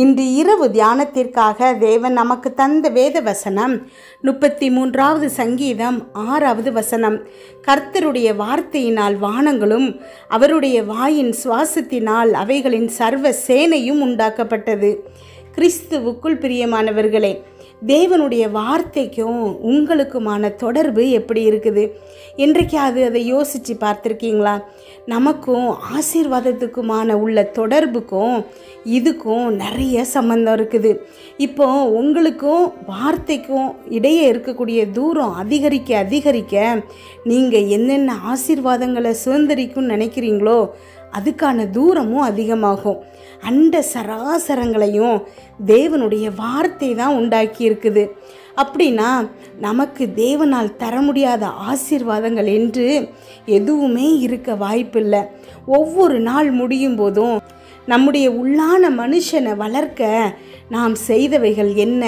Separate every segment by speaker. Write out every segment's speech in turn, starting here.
Speaker 1: இன்று இரவு தியானத்திற்காக தேவன் நமக்கு தந்த வேத வசனம் 33வது சங்கீதம் 6வது வசனம். கர்த்தருடைய வார்த்தையினால் வானங்களும் அவருடைய வாயின் சுவாசத்தினால் அவைகளின் சர்வ சேனையும் உண்டாக்கப்பட்டது. கிறிஸ்துவுக்குள் பிரியமானவர்களே, தேவனுடைய வார்த்தைக்கும் உங்களுக்குமான தொடர்பு எப்படி இருக்குது? என்றைக்காவது அதை யோசித்து பார்த்துருக்கீங்களா? நமக்கும் ஆசீர்வாதத்துக்குமான உள்ள தொடர்புக்கும் இதுக்கும் நிறைய சம்பந்தம் இருக்குது. இப்போ உங்களுக்கும் வார்த்தைக்கும் இடையே இருக்கக்கூடிய தூரம் அதிகரிக்க அதிகரிக்க நீங்கள் என்னென்ன ஆசீர்வாதங்களை சுதந்திரிக்கும்னு நினைக்கிறீங்களோ அதுக்கான தூரமும் அதிகமாகும். அண்ட சராசரங்களையும் தேவனுடைய வார்த்தை தான் உண்டாக்கி இருக்குது. அப்படின்னா நமக்கு தேவனால் தர முடியாத ஆசீர்வாதங்கள் என்று எதுவுமே இருக்க வாய்ப்பில்லை. ஒவ்வொரு நாள் முடியும் போதும் நம்முடைய உள்ளான மனுஷனை வளர்க்க நாம் செய்தவைகள் என்ன,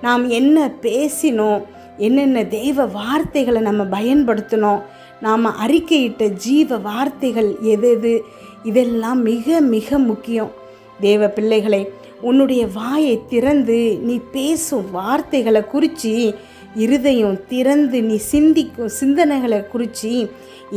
Speaker 1: நாம் என்ன பேசினோம், என்னென்ன தெய்வ வார்த்தைகளை நம்ம பயன்படுத்தினோம், நாம் அறிக்கையிட்ட ஜீவ வார்த்தைகள் எது இதெல்லாம் மிக மிக முக்கியம். தேவ பிள்ளைகளை, உன்னுடைய வாயை திறந்து நீ பேசும் வார்த்தைகளை குறித்து, இருதயம் திறந்து நீ சிந்திக்கும் சிந்தனைகளை குறித்து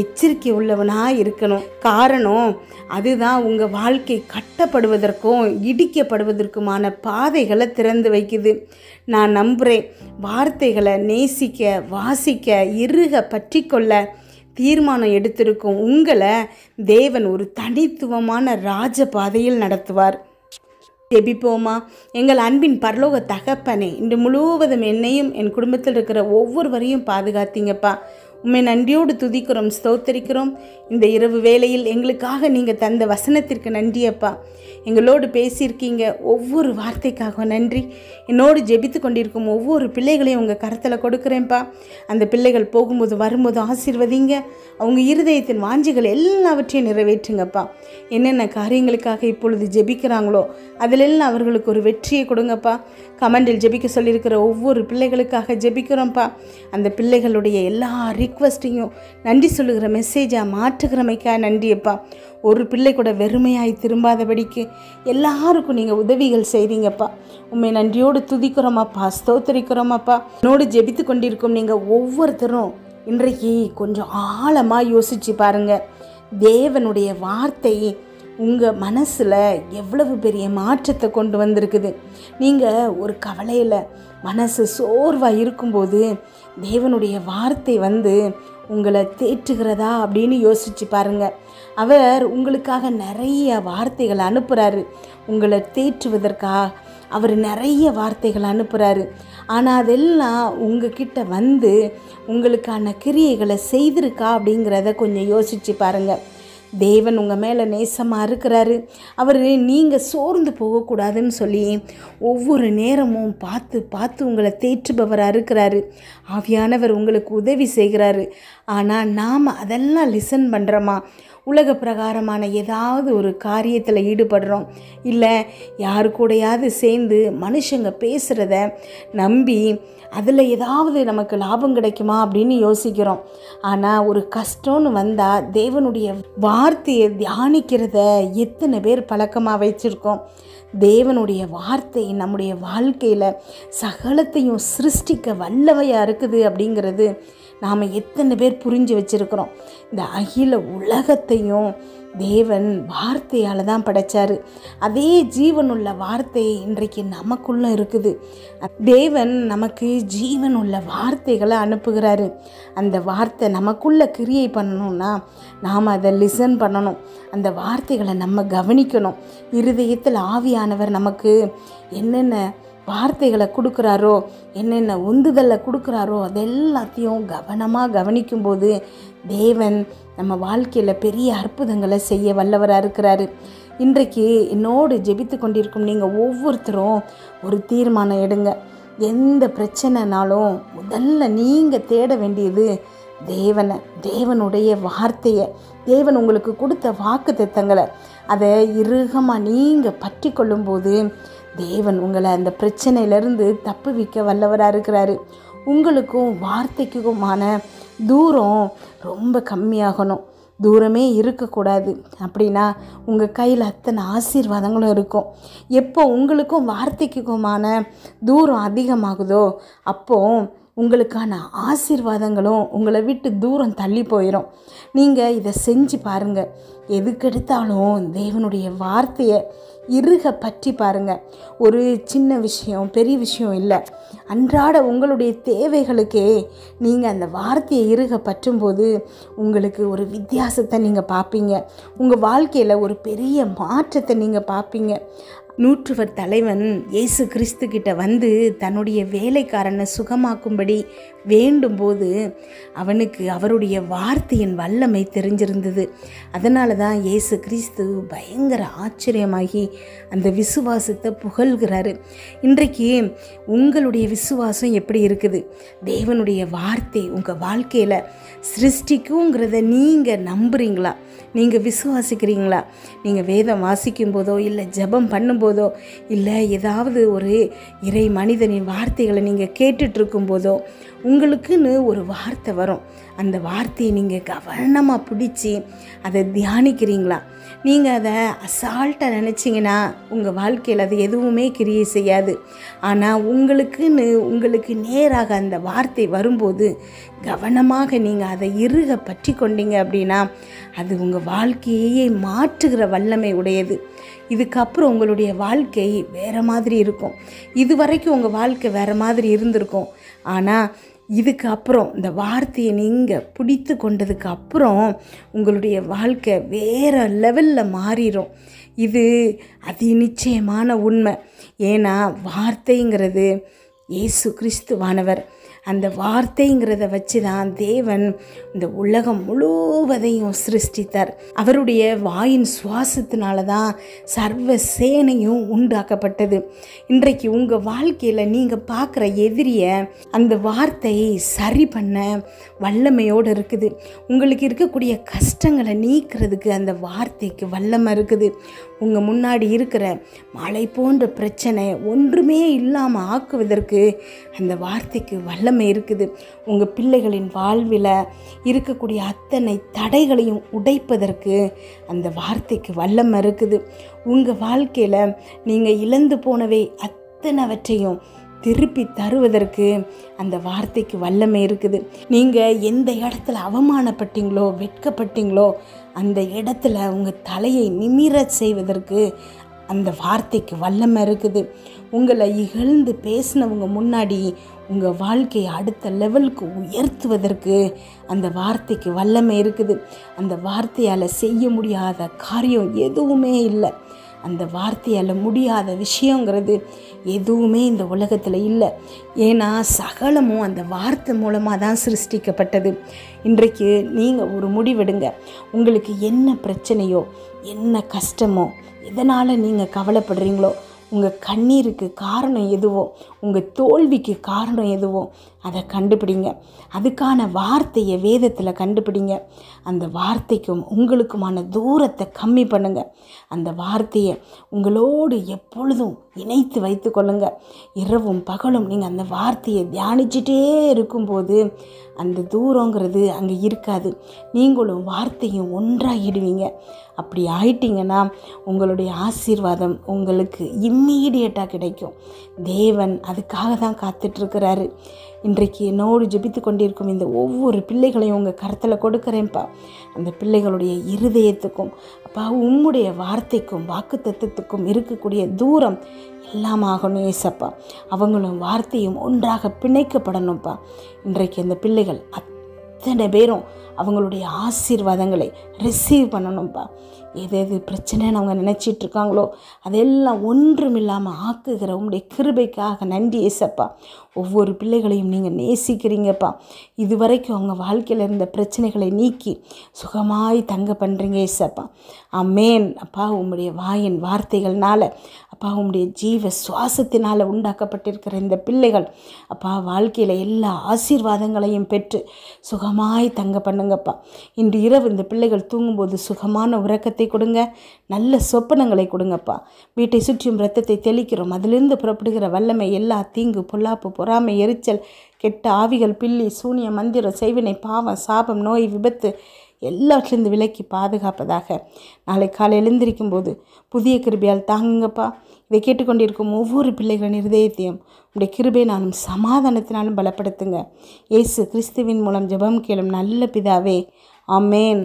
Speaker 1: எச்சரிக்கை உள்ளவனாக இருக்கணும். காரணம் அதுதான் உங்கள் வாழ்க்கை கட்டப்படுவதற்கும் இடிக்கப்படுவதற்குமான பாதைகளை திறந்து வைக்குது. நான் நம்புகிறேன், வார்த்தைகளை நேசிக்க, வாசிக்க, இறுக பற்றி கொள்ள தீர்மானம் எடுத்திருக்கும் உங்களை தேவன் ஒரு தனித்துவமான ராஜ பாதையில் நடத்துவார். ஜெபிப்போமா? எங்கள் அன்பின் பரலோக தகப்பனே, இன்று முழுவதும் என்னையும் என் குடும்பத்தில் இருக்கிற ஒவ்வொருவரையும் பாதுகாத்தீங்கப்பா. உண்மை நன்றியோடு துதிக்கிறோம், ஸ்தோத்தரிக்கிறோம். இந்த இரவு வேளையில் எங்களுக்காக நீங்கள் தந்த வசனத்திற்கு நன்றியப்பா. எங்களோடு பேசியிருக்கீங்க, ஒவ்வொரு வார்த்தைக்காக நன்றி. என்னோடு ஜெபித்து கொண்டிருக்கும் ஒவ்வொரு பிள்ளைகளையும் உங்கள் கரத்தில் கொடுக்குறேன்ப்பா. அந்த பிள்ளைகள் போகும்போது வரும்போது ஆசீர்வதிங்க. அவங்க இருதயத்தின் வாஞ்சிகள் எல்லாவற்றையும் நிறைவேற்றுங்கப்பா. என்னென்ன காரியங்களுக்காக இப்பொழுது ஜெபிக்கிறாங்களோ அதிலெல்லாம் அவர்களுக்கு ஒரு வெற்றியை கொடுங்கப்பா. கமெண்டில் ஜெபிக்க சொல்லியிருக்கிற ஒவ்வொரு பிள்ளைகளுக்காக ஜெபிக்கிறோம்ப்பா. அந்த பிள்ளைகளுடைய எல்லா ரிக்வஸ்ட்டையும் நன்றி சொல்லுகிற மெசேஜாக மாற்றுகிறமைக்காக நன்றியப்பா. ஒரு பிள்ளை கூட வெறுமையாய் திரும்பாதபடிக்கு எல்லாருக்கும் நீங்கள் உதவிகள் செய்கிறீங்கப்பா. உண்மை நன்றியோடு துதிக்கிறோமாப்பா, ஸ்தோத்தரிக்கிறோமாப்பா. என்னோடு ஜெபித்து கொண்டிருக்கும் நீங்கள் ஒவ்வொருத்தரும் இன்றைக்கு கொஞ்சம் ஆழமாக யோசித்து பாருங்கள். தேவனுடைய வார்த்தை உங்கள் மனசில் எவ்வளவு பெரிய மாற்றத்தை கொண்டு வந்திருக்குது. நீங்கள் ஒரு கவலையில் மனசு சோர்வாக இருக்கும்போது தேவனுடைய வார்த்தை உங்களை தேற்றுகிறதா அப்படின்னு யோசித்து பாருங்கள். அவர் உங்களுக்காக நிறைய வார்த்தைகளை அனுப்புகிறாரு. உங்களை தேற்றுவதற்காக அவர் நிறைய வார்த்தைகள் அனுப்புகிறாரு. ஆனால் அதெல்லாம் உங்ககிட்ட உங்களுக்கான கிரியைகளை செய்திருக்கா அப்படிங்கிறத கொஞ்சம் யோசித்து பாருங்கள். தேவன் உங்கள் மேலே நேசமாக இருக்கிறாரு. அவர் நீங்கள் சோர்ந்து போகக்கூடாதுன்னு சொல்லி ஒவ்வொரு நேரமும் பார்த்து பார்த்து உங்களை தேற்றுபவராக இருக்கிறாரு. ஆவியானவர் உங்களுக்கு உதவி செய்கிறாரு. ஆனால் நாம் அதெல்லாம் லிசன் பண்ணுறோமா? உலக பிரகாரமான ஏதாவது ஒரு காரியத்தில் ஈடுபடுறோம், இல்லை யாரு கூடையாவது சேர்ந்து மனுஷங்க பேசுகிறத நம்பி அதில் ஏதாவது நமக்கு லாபம் கிடைக்குமா அப்படின்னு யோசிக்கிறோம். ஆனால் ஒரு கஷ்டம்னு வந்தால் தேவனுடைய வார்த்தையை தியானிக்கிறத எத்தனை பேர் பழக்கமாக வச்சுருக்கோம்? தேவனுடைய வார்த்தை நம்முடைய வாழ்க்கையில் சகலத்தையும் சிருஷ்டிக்க வல்லமையாக இருக்குது அப்படிங்கிறது நாம் எத்தனை பேர் புரிஞ்சு வச்சுருக்கிறோம்? இந்த அகில உலகத்தையும் தேவன் வார்த்தையால் தான் படைத்தார். அதே ஜீவனுள்ள வார்த்தை இன்றைக்கு நமக்குள்ளே இருக்குது. தேவன் நமக்கு ஜீவனுள்ள வார்த்தைகளை அனுப்புகிறாரு. அந்த வார்த்தை நமக்குள்ளே கிரியை பண்ணணும்னா நாம் அதை லிசன் பண்ணணும். அந்த வார்த்தைகளை நம்ம கவனிக்கணும். இருதயத்தில் ஆவியானவர் நமக்கு என்னென்ன வார்த்தைகளை கொடுக்குறாரோ, என்னென்ன உந்துதலை கொடுக்குறாரோ அதெல்லாத்தையும் கவனமாக கவனிக்கும்போது தேவன் நம்ம வாழ்க்கையில் பெரிய அற்புதங்களை செய்ய வல்லவராக இருக்கிறாரு. இன்றைக்கு என்னோடு ஜெபித்து கொண்டிருக்கும் நீங்கள் ஒவ்வொருத்தரும் ஒரு தீர்மானம் எடுங்க. எந்த பிரச்சனைனாலும் முதல்ல நீங்கள் தேட வேண்டியது தேவனை, தேவனுடைய வார்த்தையை, தேவன் உங்களுக்கு கொடுத்த வாக்குத்தத்தங்களை அதை இறுகமாக நீங்கள் பற்றி கொள்ளும்போது தேவன் உங்களை அந்த பிரச்சனையிலேருந்து தப்புவிக்க வல்லவராக இருக்கிறாரு. உங்களுக்கும் வார்த்தைக்குமான தூரம் ரொம்ப கம்மியாகணும். தூரமே இருக்கக்கூடாது. அப்படின்னா உங்கள் கையில் அத்தனை ஆசீர்வாதங்களும் இருக்கும். எப்போ உங்களுக்கும் வார்த்தைக்குமான தூரம் அதிகமாகுதோ அப்போது உங்களுக்கான ஆசீர்வாதங்களும் உங்களை விட்டு தூரம் தள்ளி போயிடும். நீங்கள் இதை செஞ்சு பாருங்கள். எதுக்கெடுத்தாலும் தேவனுடைய வார்த்தையை இறுக பற்றி பாருங்கள். ஒரு சின்ன விஷயம் பெரிய விஷயம் இல்லை. அன்றாட உங்களுடைய தேவைகளுக்கே நீங்கள் அந்த வார்த்தையை இறுக பற்றும்போது உங்களுக்கு ஒரு வித்தியாசத்தை நீங்கள் பார்ப்பீங்க. உங்கள் வாழ்க்கையில் ஒரு பெரிய மாற்றத்தை நீங்கள் பார்ப்பீங்க. நூற்றுவர் தலைவன் இயேசு கிறிஸ்து கிட்ட வந்து தன்னுடைய வேலைக்காரனை சுகமாக்கும்படி வேண்டும்போது அவனுக்கு அவருடைய வார்த்தையின் வல்லமை தெரிஞ்சிருந்தது. அதனால தான் இயேசு கிறிஸ்து பயங்கர ஆச்சரியமாகி அந்த விசுவாசத்தை புகழ்கிறாரு. இன்றைக்கு உங்களுடைய விசுவாசம் எப்படி இருக்குது? தேவனுடைய வார்த்தை உங்கள் வாழ்க்கையில் சிருஷ்டிக்குங்கிறத நீங்கள் நம்புறீங்களா? நீங்கள் விசுவாசிக்கிறீங்களா? நீங்கள் வேதம் வாசிக்கும் போதோ இல்லை ஜெபம் பண்ணும்போதோ இல்லை ஏதாவது ஒரு இறை மனிதனின் வார்த்தைகளை நீங்கள் கேட்டுட்ருக்கும் போதோ உங்களுக்குன்னு ஒரு வார்த்தை வரும். அந்த வார்த்தையை நீங்கள் கவனமாக பிடிச்சி அதை தியானிக்கிறீங்களா? நீங்கள் அதை அசால்ட்டாக நினச்சிங்கன்னா உங்கள் வாழ்க்கையில் அது எதுவுமே கிரியை செய்யாது. ஆனால் உங்களுக்கு நேராக அந்த வார்த்தை வரும்போது கவனமாக நீங்கள் அதை இறுக பற்றி கொண்டீங்க அப்படின்னா அது உங்கள் வாழ்க்கையே மாற்றுகிற வல்லமை உடையது. இதுக்கப்புறம் உங்களுடைய வாழ்க்கை வேறு மாதிரி இருக்கும். இதுவரைக்கும் உங்கள் வாழ்க்கை வேறு மாதிரி இருந்திருக்கும். ஆனால் இதுக்கு அப்புறம் இந்த வார்த்தையை நீங்கள் பிடித்து கொண்டதுக்கு அப்புறம் உங்களுடைய வாழ்க்கை வேறு லெவலில் மாறிடும். இது அதி நிச்சயமான உண்மை. ஏன்னா வார்த்தைங்கிறது இயேசு கிறிஸ்துவானவர். அந்த வார்த்தைங்கிறத வச்சு தான் தேவன் இந்த உலகம் முழுவதையும் சிருஷ்டித்தார். அவருடைய வாயின் சுவாசத்தினால தான் சர்வ சேனையும் உண்டாக்கப்பட்டது. இன்றைக்கு உங்கள் வாழ்க்கையில் நீங்கள் பார்க்குற எதிரியை அந்த வார்த்தையை சரி பண்ண வல்லமையோடு இருக்குது. உங்களுக்கு இருக்கக்கூடிய கஷ்டங்களை நீக்கிறதுக்கு அந்த வார்த்தைக்கு வல்லமை இருக்குது. உங்கள் முன்னாடி இருக்கிற மலை போன்ற பிரச்சனை ஒன்றுமே இல்லாமல் ஆக்குவதற்கு அந்த வார்த்தைக்கு வல்லமை இருக்குது. உங்கள் பிள்ளைகளின் வாழ்வில் இருக்கக்கூடிய அத்தனை தடைகளையும் உடைப்பதற்கு அந்த வார்த்தைக்கு வல்லமை இருக்குது. உங்கள் வாழ்க்கையில் நீங்கள் இழந்து போனவை அத்தனைவற்றையும் திருப்பி தருவதற்கு அந்த வார்த்தைக்கு வல்லமை இருக்குது. நீங்கள் எந்த இடத்துல அவமானப்பட்டீங்களோ வெட்கப்பட்டீங்களோ அந்த இடத்துல உங்கள் தலையை நிமிர செய்வதற்கு அந்த வார்த்தைக்கு வல்லமை இருக்குது. உங்களை இகழ்ந்து பேசினவங்க முன்னாடி உங்கள் வாழ்க்கையை அடுத்த லெவலுக்கு உயர்த்துவதற்கு அந்த வார்த்தைக்கு வல்லமை இருக்குது. அந்த வார்த்தையால் செய்ய முடியாத காரியம் எதுவுமே இல்லை. அந்த வார்த்தையால் முடியாத விஷயங்கிறது எதுவுமே இந்த உலகத்தில் இல்லை. ஏன்னா சகலமும் அந்த வார்த்தை மூலமாக தான் சிருஷ்டிக்கப்பட்டது. இன்றைக்கு நீங்கள் ஒரு முடிவெடுங்க. உங்களுக்கு என்ன பிரச்சனையோ என்ன கஷ்டமோ எதனால் நீங்கள் கவலைப்படுறீங்களோ, உங்கள் கண்ணீருக்கு காரணம் எதுவோ, உங்கள் தோல்விக்கு காரணம் எதுவோ அதை கண்டுபிடிங்க. அதுக்கான வார்த்தையை வேதத்தில் கண்டுபிடிங்க. அந்த வார்த்தைக்கும் உங்களுக்குமான தூரத்தை கம்மி பண்ணுங்க. அந்த வார்த்தையை உங்களோடு எப்பொழுதும் இணைத்து வைத்து கொள்ளுங்க. இரவும் பகலும் நீங்கள் அந்த வார்த்தையை தியானிச்சுட்டே இருக்கும்போது அந்த தூரங்கிறது அங்கே இருக்காது. நீங்களும் வார்த்தையும் ஒன்றாகிடுவீங்க. அப்படி ஆயிட்டீங்கன்னா உங்களுடைய ஆசீர்வாதம் உங்களுக்கு இம்மீடியட்டாக கிடைக்கும். தேவன் அதுக்காக தான் காத்துட்ருக்கிறாரு. இன்றைக்கு என்னோடு ஜெபித்து கொண்டிருக்கும் இந்த ஒவ்வொரு பிள்ளைகளையும் உங்கள் கருத்தில் கொடுக்குறேன்ப்பா. அந்த பிள்ளைகளுடைய இருதயத்துக்கும் அப்பா உம்முடைய வார்த்தைக்கும் வாக்கு தத்துவத்துக்கும் இருக்கக்கூடிய தூரம் எல்லாம் ஆகணும் ஏசப்பா. அவங்களும் வார்த்தையும் ஒன்றாக பிணைக்கப்படணும்ப்பா. இன்றைக்கு அந்த பிள்ளைகள் அத்தனை பேரும் அவங்களுடைய ஆசீர்வாதங்களை ரிசீவ் பண்ணணும்ப்பா. எது பிரச்சனைன்னு அவங்க நினச்சிட்ருக்காங்களோ அதெல்லாம் ஒன்றுமில்லாமல் ஆக்குகிற உங்களுடைய கிருபைக்காக நன்றி ஏசப்பா. ஒவ்வொரு பிள்ளைகளையும் நீங்கள் நேசிக்கிறீங்கப்பா. இதுவரைக்கும் அவங்க வாழ்க்கையில் இருந்த பிரச்சனைகளை நீக்கி சுகமாய் தங்க பண்ணுறீங்க ஏசப்பா. ஆமேன். அப்பா உம்முடைய வாயின் வார்த்தைகள்னால அப்பா உம்முடைய ஜீவ சுவாசத்தினால் உண்டாக்கப்பட்டிருக்கிற இந்த பிள்ளைகள் அப்பா வாழ்க்கையில் எல்லா ஆசீர்வாதங்களையும் பெற்று சுகமாய் தங்க பண்ணுங்கப்பா. இன்று இரவு இந்த பிள்ளைகள் தூங்கும்போது சுகமான உறக்கத்தை கொடுங்க, நல்ல சொப்பனங்களை கொடுங்கப்பா. வீட்டை சுற்றியும் இரத்தத்தை தெளிக்கிறோம். அதிலிருந்து புறப்படுகிற வல்லமை எல்லா தீங்கு பொல்லாப்பு பொறாமை எரிச்சல் கெட்ட ஆவிகள் பில்லி சூனிய மந்திரம் செய்வினை பாவம் சாபம் நோய் விபத்து எல்லாற்றிலிருந்து விலக்கி பாதுகாப்பதாக. நாளை காலை எழுந்திருக்கும் போது புதிய கிருபையால் தாங்குங்கப்பா. இதை கேட்டுக்கொண்டிருக்கும் ஒவ்வொரு பிள்ளைகளின் இருதயத்தையும் உடைய கிருபையினாலும் சமாதானத்தினாலும் பலப்படுத்துங்க. இயேசு கிறிஸ்துவின் மூலம் ஜெபம் கேளும் நல்ல பிதாவே, ஆமேன்.